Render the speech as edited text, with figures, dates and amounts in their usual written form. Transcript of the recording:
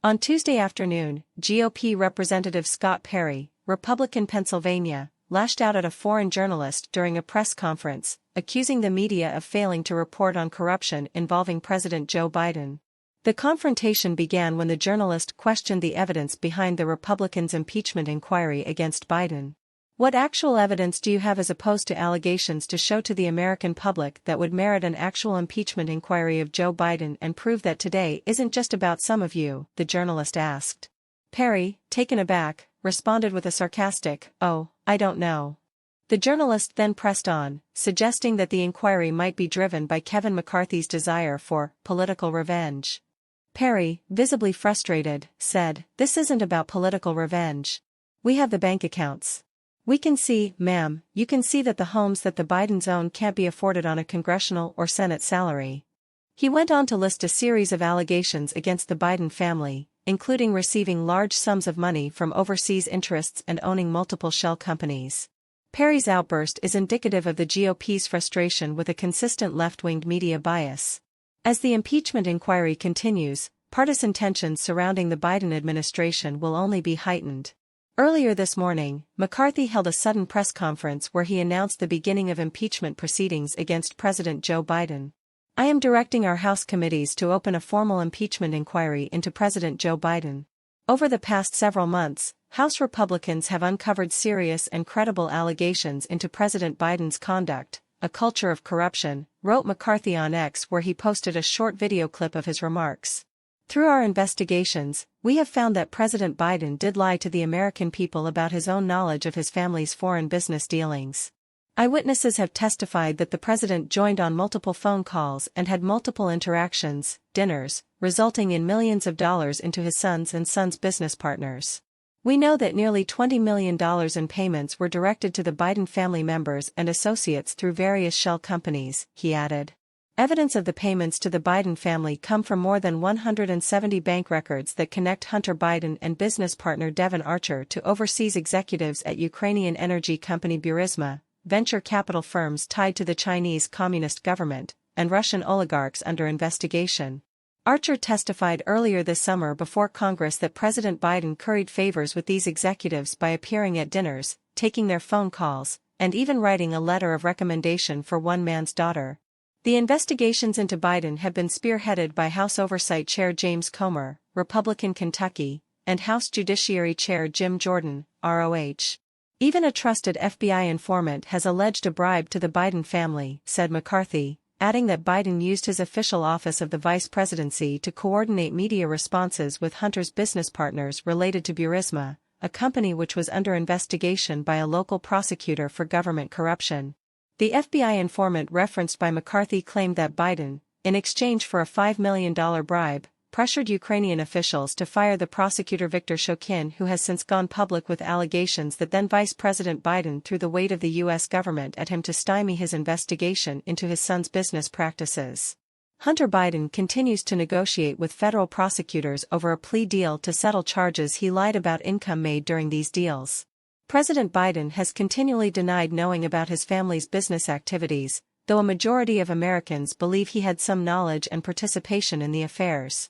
On Tuesday afternoon, GOP Representative Scott Perry, Republican Pennsylvania, lashed out at a foreign journalist during a press conference, accusing the media of failing to report on corruption involving President Joe Biden. The confrontation began when the journalist questioned the evidence behind the Republicans' impeachment inquiry against Biden. "What actual evidence do you have as opposed to allegations to show to the American public that would merit an actual impeachment inquiry of Joe Biden and prove that today isn't just about some of you?" the journalist asked. Perry, taken aback, responded with a sarcastic, "Oh, I don't know." The journalist then pressed on, suggesting that the inquiry might be driven by Kevin McCarthy's desire for political revenge. Perry, visibly frustrated, said, "This isn't about political revenge. We have the bank accounts. We can see, ma'am, you can see that the homes that the Bidens own can't be afforded on a congressional or Senate salary." He went on to list a series of allegations against the Biden family, including receiving large sums of money from overseas interests and owning multiple shell companies. Perry's outburst is indicative of the GOP's frustration with a consistent left-wing media bias. As the impeachment inquiry continues, partisan tensions surrounding the Biden administration will only be heightened. Earlier this morning, McCarthy held a sudden press conference where he announced the beginning of impeachment proceedings against President Joe Biden. "I am directing our House committees to open a formal impeachment inquiry into President Joe Biden. Over the past several months, House Republicans have uncovered serious and credible allegations into President Biden's conduct, a culture of corruption," wrote McCarthy on X, where he posted a short video clip of his remarks. "Through our investigations, we have found that President Biden did lie to the American people about his own knowledge of his family's foreign business dealings. Eyewitnesses have testified that the president joined on multiple phone calls and had multiple interactions, dinners, resulting in millions of dollars into his sons and sons' business partners. We know that nearly $20 million in payments were directed to the Biden family members and associates through various shell companies," he added. Evidence of the payments to the Biden family come from more than 170 bank records that connect Hunter Biden and business partner Devon Archer to overseas executives at Ukrainian energy company Burisma, venture capital firms tied to the Chinese Communist government, and Russian oligarchs under investigation. Archer testified earlier this summer before Congress that President Biden curried favors with these executives by appearing at dinners, taking their phone calls, and even writing a letter of recommendation for one man's daughter. The investigations into Biden have been spearheaded by House Oversight Chair James Comer, Republican Kentucky, and House Judiciary Chair Jim Jordan, ROH. "Even a trusted FBI informant has alleged a bribe to the Biden family," said McCarthy, adding that Biden used his official office of the vice presidency to coordinate media responses with Hunter's business partners related to Burisma, a company which was under investigation by a local prosecutor for government corruption. The FBI informant referenced by McCarthy claimed that Biden, in exchange for a $5 million bribe, pressured Ukrainian officials to fire the prosecutor Viktor Shokin, who has since gone public with allegations that then Vice President Biden threw the weight of the U.S. government at him to stymie his investigation into his son's business practices. Hunter Biden continues to negotiate with federal prosecutors over a plea deal to settle charges he lied about income made during these deals. President Biden has continually denied knowing about his family's business activities, though a majority of Americans believe he had some knowledge and participation in the affairs.